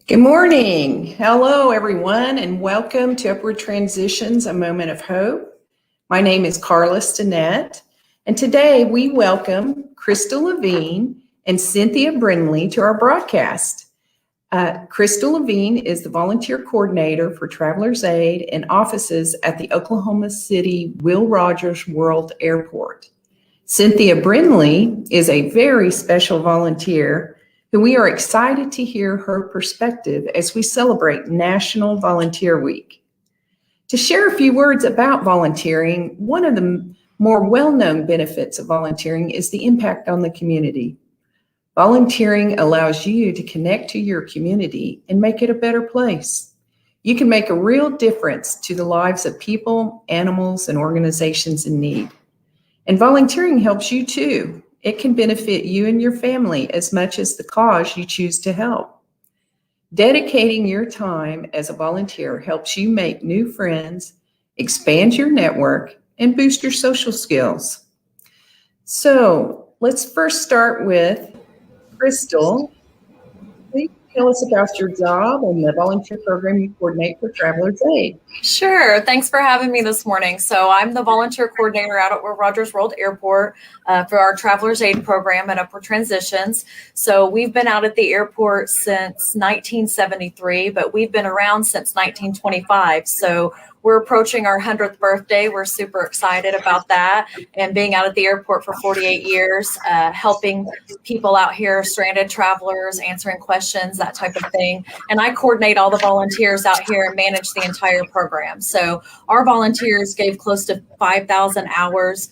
Good morning. Hello, everyone, and welcome to Upward Transitions, a Moment of Hope. My name is Carla Stinnett, and today we welcome Crystal Levine and Cynthia Brindley to our broadcast. Crystal Levine is the volunteer coordinator for Travelers Aid and offices at the Oklahoma City Will Rogers World Airport. Cynthia Brindley is a very special volunteer who we are excited to hear her perspective as we celebrate National Volunteer Week. To share a few words about volunteering, one of the more well-known benefits of volunteering is the impact on the community. Volunteering allows you to connect to your community and make it a better place. You can make a real difference to the lives of people, animals, and organizations in need. And volunteering helps you too. It can benefit you and your family as much as the cause you choose to help. Dedicating your time as a volunteer helps you make new friends, expand your network, and boost your social skills. So let's first start with Crystal. Please tell us about your job and the volunteer program you coordinate for Travelers Aid. Sure. Thanks for having me this morning. So I'm the volunteer coordinator out at Will Rogers World Airport for our Travelers Aid program at Upward Transitions. So we've been out at the airport since 1973, but we've been around since 1925. So we're approaching our 100th birthday. We're super excited about that, and being out at the airport for 48 years, helping people out here, stranded travelers, answering questions, that type of thing. And I coordinate all the volunteers out here and manage the entire program. So our volunteers gave close to 5,000 hours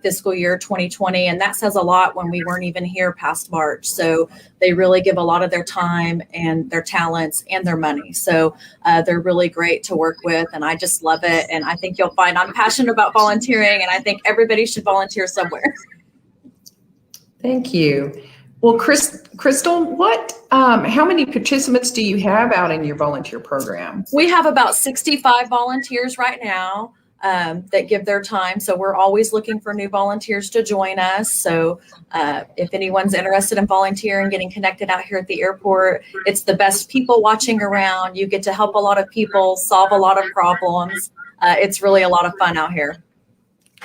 fiscal year 2020, and that says a lot when we weren't even here past March. So they really give a lot of their time and their talents and their money. So they're really great to work with, and I just love it. And I think you'll find I'm passionate about volunteering, and I think everybody should volunteer somewhere. Thank you. Well, Crystal, how many participants do you have out in your volunteer program? We have about 65 volunteers right now that give their time. So we're always looking for new volunteers to join us. So if anyone's interested in volunteering, getting connected out here at the airport, it's the best people watching around. You get to help a lot of people, solve a lot of problems. It's really a lot of fun out here.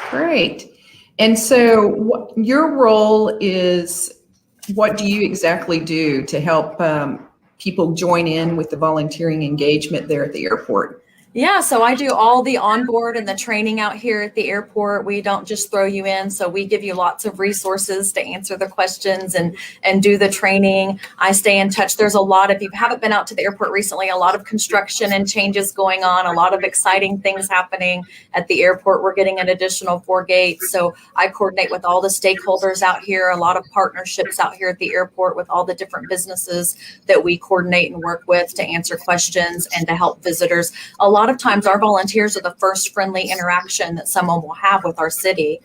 Great. And so your role is, what do you exactly do to help people join in with the volunteering engagement there at the airport? Yeah, so I do all the onboard and the training out here at the airport. We don't just throw you in, so we give you lots of resources to answer the questions and do the training. I stay in touch. There's a lot, if you haven't been out to the airport recently, a lot of construction and changes going on, a lot of exciting things happening at the airport. We're getting an additional 4 gates, so I coordinate with all the stakeholders out here, a lot of partnerships out here at the airport with all the different businesses that we coordinate and work with to answer questions and to help visitors. A lot of times our volunteers are the first friendly interaction that someone will have with our city.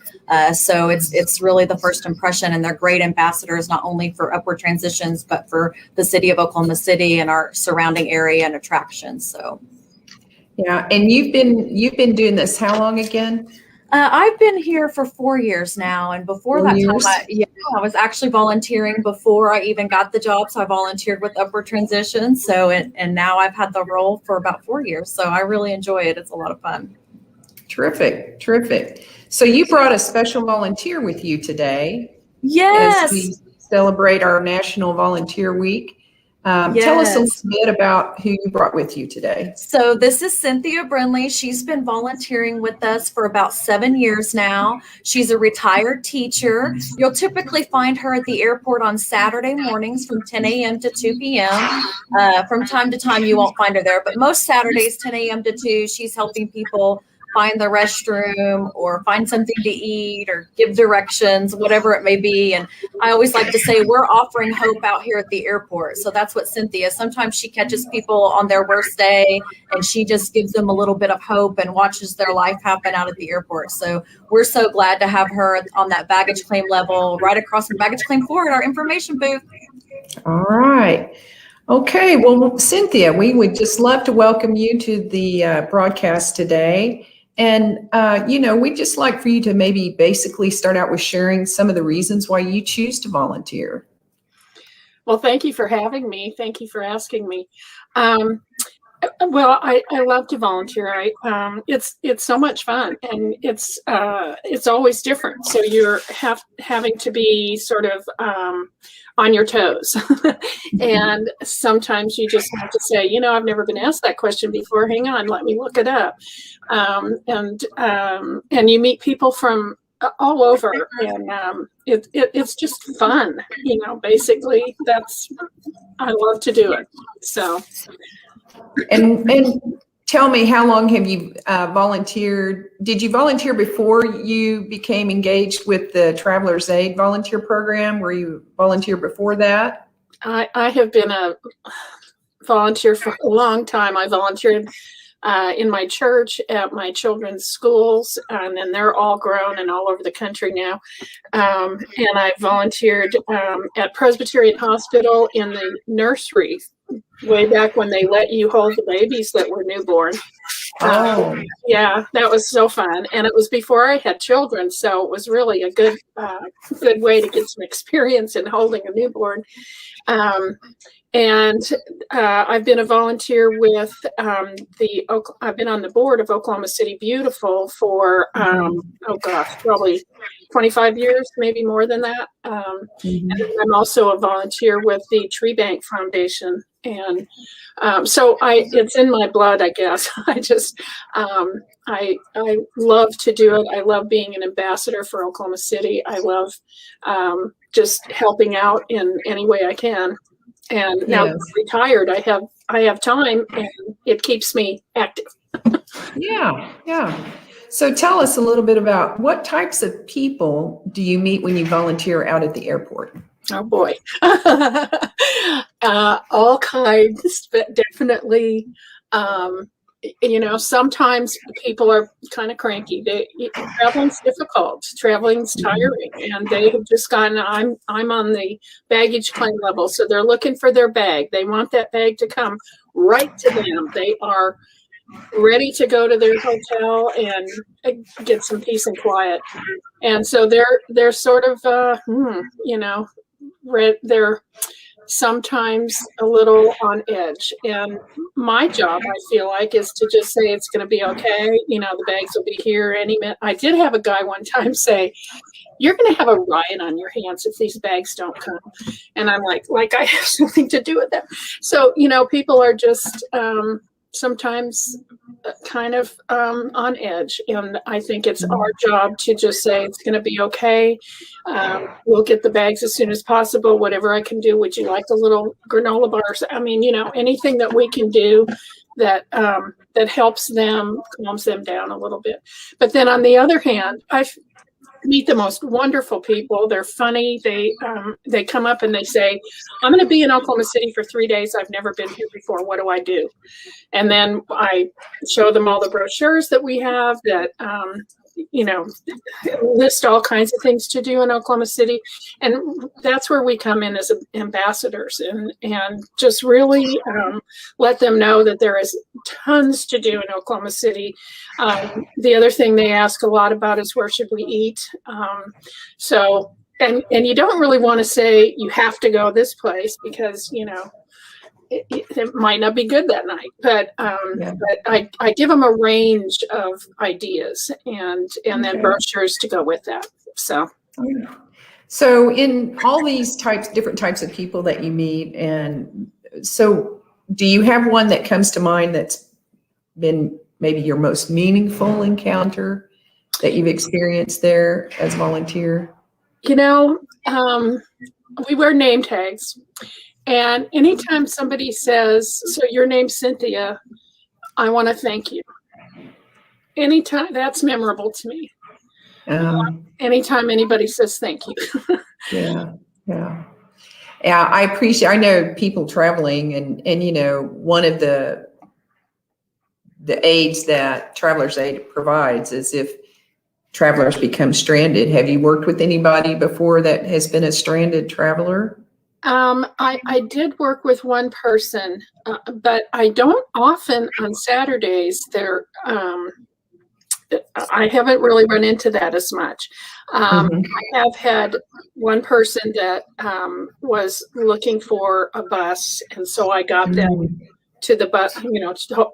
So it's really the first impression, and they're great ambassadors, not only for Upward Transitions, but for the city of Oklahoma City and our surrounding area and attractions. So. Yeah, and you've been doing this how long again? I've been here for 4 years now, and before that time, I was actually volunteering before I even got the job. So I volunteered with Upward Transition. So and now I've had the role for about 4 years. So I really enjoy it. It's a lot of fun. Terrific, terrific. So you brought a special volunteer with you today. Yes. As we celebrate our National Volunteer Week. Yes. Tell us a little bit about who you brought with you today. So this is Cynthia Brindley. She's been volunteering with us for about 7 years now. She's a retired teacher. You'll typically find her at the airport on Saturday mornings from 10 a.m. to 2 p.m. From time to time, you won't find her there, but most Saturdays, 10 a.m. to 2, she's helping people find the restroom or find something to eat or give directions, whatever it may be. And I always like to say we're offering hope out here at the airport. So that's what Cynthia, sometimes she catches people on their worst day and she just gives them a little bit of hope and watches their life happen out at the airport. So we're so glad to have her on that baggage claim level right across from baggage claim 4 at our information booth. All right. Okay. Well, Cynthia, we would just love to welcome you to the broadcast today. And, we'd just like for you to maybe basically start out with sharing some of the reasons why you choose to volunteer. Well, thank you for having me. Thank you for asking me. Um, well, I love to volunteer. It's so much fun, and it's always different. So you're having to be sort of on your toes, and sometimes you just have to say, I've never been asked that question before. Hang on, let me look it up. And you meet people from all over, and it's just fun. Basically, I love to do it. So. And tell me, how long have you volunteered? Did you volunteer before you became engaged with the Travelers Aid volunteer program? Were you volunteer before that? I have been a volunteer for a long time. I volunteered in my church, at my children's schools, and then they're all grown and all over the country now. And I volunteered at Presbyterian Hospital in the nursery, way back when they let you hold the babies that were newborn. Yeah, that was so fun. And it was before I had children, so it was really a good way to get some experience in holding a newborn. And I've been a volunteer with I've been on the board of Oklahoma City Beautiful for, probably 25 years, maybe more than that. And I'm also a volunteer with the Tree Bank Foundation. And so it's in my blood, I guess. I love to do it. I love being an ambassador for Oklahoma City. I love just helping out in any way I can. And now that I'm retired, I have time, and it keeps me active. Yeah. So tell us a little bit about what types of people do you meet when you volunteer out at the airport? Oh boy, all kinds, but definitely. Sometimes people are kind of cranky. Traveling's difficult. Traveling's tiring, and they have just gotten. I'm on the baggage claim level, so they're looking for their bag. They want that bag to come right to them. They are ready to go to their hotel and get some peace and quiet. And so they're sort of they're sometimes a little on edge. And my job, I feel like, is to just say it's going to be okay. The bags will be here any minute. I did have a guy one time say, "You're going to have a riot on your hands if these bags don't come." And I'm like I have something to do with that. So, people are just sometimes kind of on edge. And I think it's our job to just say it's going to be okay. We'll get the bags as soon as possible. Whatever I can do. Would you like a little granola bars? I mean, anything that we can do that helps them, calms them down a little bit. But then on the other hand, I meet the most wonderful people. They're funny. They come up and they say, "I'm going to be in Oklahoma City for 3 days. I've never been here before. What do I do?" And then I show them all the brochures that we have that list all kinds of things to do in Oklahoma City. And that's where we come in as ambassadors and just really let them know that there is tons to do in Oklahoma City. The other thing they ask a lot about is, where should we eat? And you don't really want to say you have to go this place, because it might not be good that night, but I give them a range of ideas and then brochures to go with that. So in all these different types of people that you meet, and so do you have one that comes to mind that's been maybe your most meaningful encounter that you've experienced there as volunteer? We wear name tags. And anytime somebody says, "So your name's Cynthia, I want to thank you." Anytime, that's memorable to me. Anytime anybody says thank you. Yeah. I know people traveling, and one of the aids that Travelers Aid provides is if travelers become stranded. Have you worked with anybody before that has been a stranded traveler? I did work with one person, but I don't often on Saturdays. I haven't really run into that as much. Mhm. I have had one person that was looking for a bus, and so I got them Mhm. to the bus,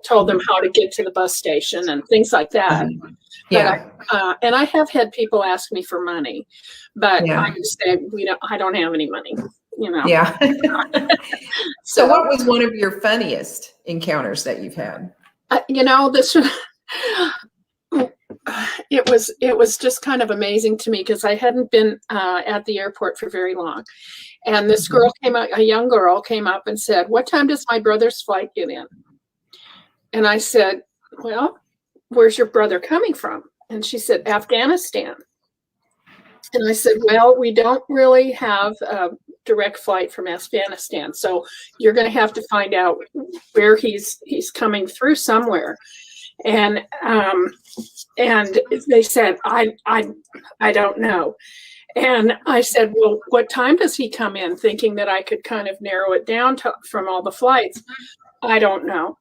told them how to get to the bus station and things like that. Yeah. And I have had people ask me for money, but Yeah. I just say, I don't have any money, Yeah. So So, what was one of your funniest encounters that you've had? this it was just kind of amazing to me because I hadn't been at the airport for very long. And this girl came out, a young girl came up and said, "What time does my brother's flight get in?" And I said, "Well, where's your brother coming from?" And she said, "Afghanistan." And I said, "Well, we don't really have a direct flight from Afghanistan, so you're going to have to find out where he's coming through somewhere." And they said, I don't know. And I said, "Well, what time does he come in?" Thinking that I could kind of narrow it down from all the flights. "I don't know."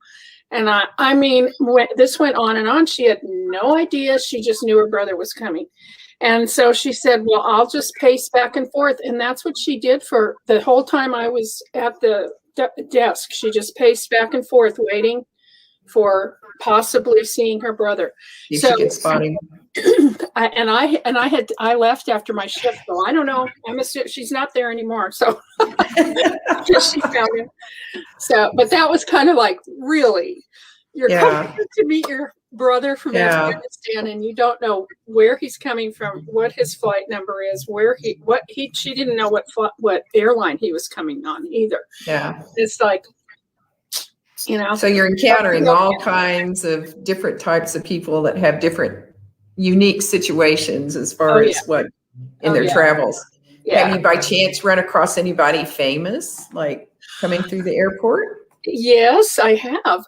And I mean, this went on and on. She had no idea. She just knew her brother was coming. And so she said, "Well, I'll just pace back and forth." And that's what she did for the whole time I was at the desk. She just paced back and forth, waiting for possibly seeing her brother. If So she could spot him. I left after my shift. So I don't know. I'm assuming she's not there anymore. So she found him. So, but that was kind of like, really, you're coming to meet your brother from Afghanistan, and you don't know where he's coming from, what his flight number is, she didn't know what airline he was coming on either. Yeah. It's like, So you're encountering all kinds of different types of people that have different unique situations as far as what in their travels. Yeah. Have you by chance run across anybody famous, like coming through the airport? Yes, I have.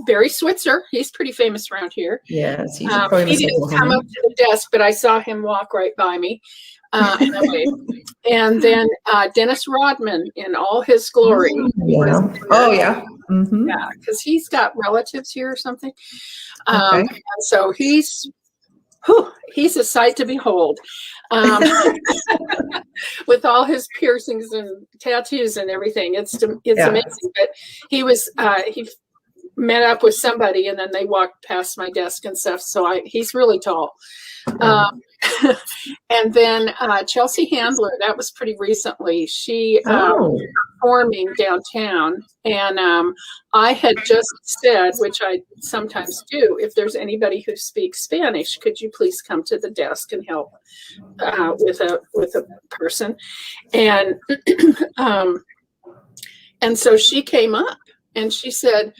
Barry Switzer, he's pretty famous around here. Yes, he's famous. He didn't come up to the desk, but I saw him walk right by me. And then Dennis Rodman in all his glory. Yeah, because he's got relatives here or something. Okay. And so he's a sight to behold. With all his piercings and tattoos and everything, it's amazing. But he met up with somebody, and then they walked past my desk and stuff. So he's really tall. And then Chelsea Handler, that was pretty recently. She performing downtown, and I had just said, which I sometimes do, if there's anybody who speaks Spanish, could you please come to the desk and help with a person? And and so she came up and she said,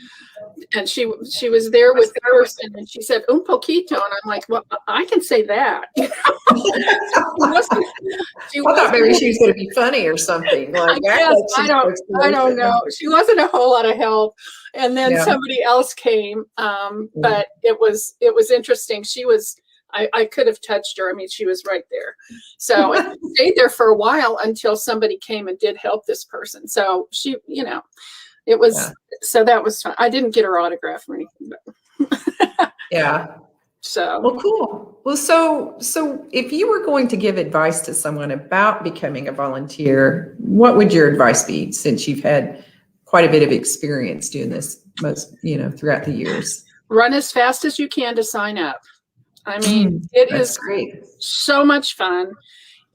and she was there with the person, and she said, "Un poquito," and I'm like, "Well, I can say that." I thought maybe she was going to be funny or something. Like I don't know. She wasn't a whole lot of help. And then somebody else came, but it was interesting. She was. I could have touched her. I mean, she was right there. So I stayed there for a while until somebody came and did help this person. So she, it was, so that was fun. I didn't get her autograph or anything, but So, well, cool. Well, so if you were going to give advice to someone about becoming a volunteer, what would your advice be, since you've had quite a bit of experience doing this throughout the years? Run as fast as you can to sign up. I mean, it is great. So much fun.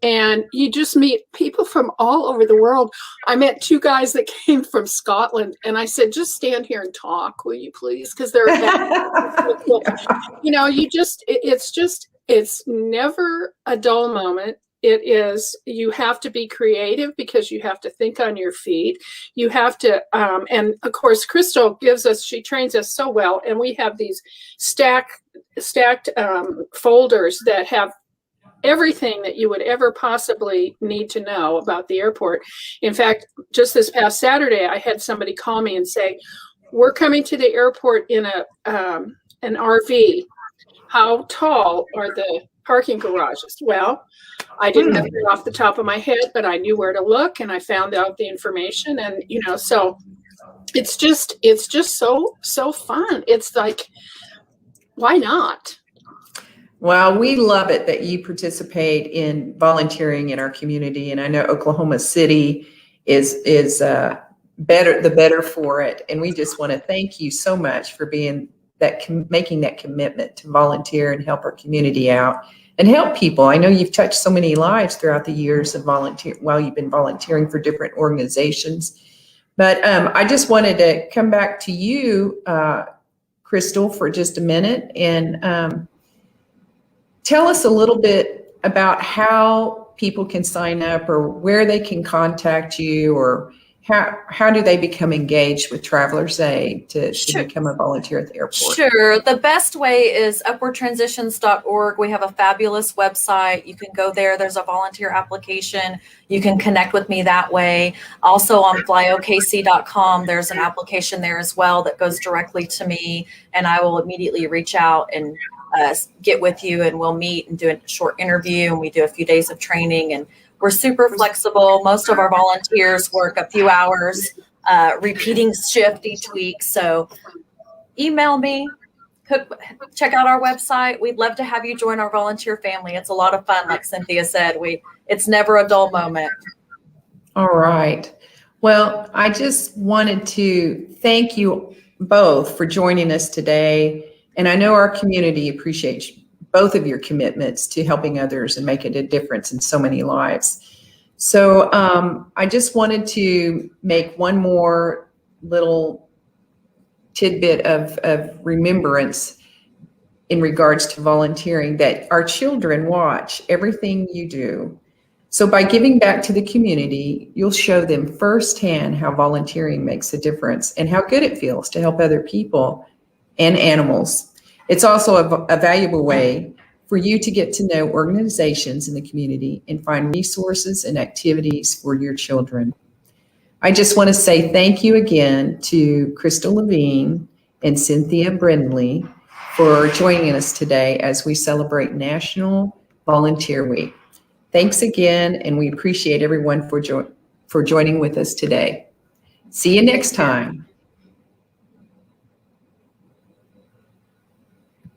And you just meet people from all over the world. I met two guys that came from Scotland, and I said, "Just stand here and talk, will you please?" Because they're, it's never a dull moment. It is, you have to be creative because you have to think on your feet. You have to, and of course, Crystal she trains us so well, and we have these stacked folders that have everything that you would ever possibly need to know about the airport. In fact, just this past Saturday, I had somebody call me and say, "We're coming to the airport in an RV. How tall are the parking garages?" Well, I didn't know it off the top of my head, but I knew where to look, and I found out the information. And so it's just so fun. It's like, why not? Well, we love it that you participate in volunteering in our community, and I know Oklahoma City is the better for it. And we just want to thank you so much for being making that commitment to volunteer and help our community out and help people. I know you've touched so many lives throughout the years of while you've been volunteering for different organizations. But I just wanted to come back to you, Crystal, for just a minute and tell us a little bit about how people can sign up or where they can contact you, or how do they become engaged with Travelers Aid to become a volunteer at the airport? Sure. The best way is upwardtransitions.org. We have a fabulous website. You can go there. There's a volunteer application. You can connect with me that way. Also on flyokc.com, there's an application there as well that goes directly to me, and I will immediately reach out and get with you, and we'll meet and do a short interview, and we do a few days of training, and we're super flexible. Most of our volunteers work a few hours, repeating shift each week. So email me, check out our website. We'd love to have you join our volunteer family. It's a lot of fun. Like Cynthia said, it's never a dull moment. All right. Well, I just wanted to thank you both for joining us today. And I know our community appreciates both of your commitments to helping others and making a difference in so many lives. So I just wanted to make one more little tidbit of remembrance in regards to volunteering, that our children watch everything you do. So by giving back to the community, you'll show them firsthand how volunteering makes a difference and how good it feels to help other people and animals. It's also a valuable way for you to get to know organizations in the community and find resources and activities for your children. I just want to say thank you again to Crystal Levine and Cynthia Brindley for joining us today as we celebrate National Volunteer Week. Thanks again, and we appreciate everyone for joining with us today. See you next time.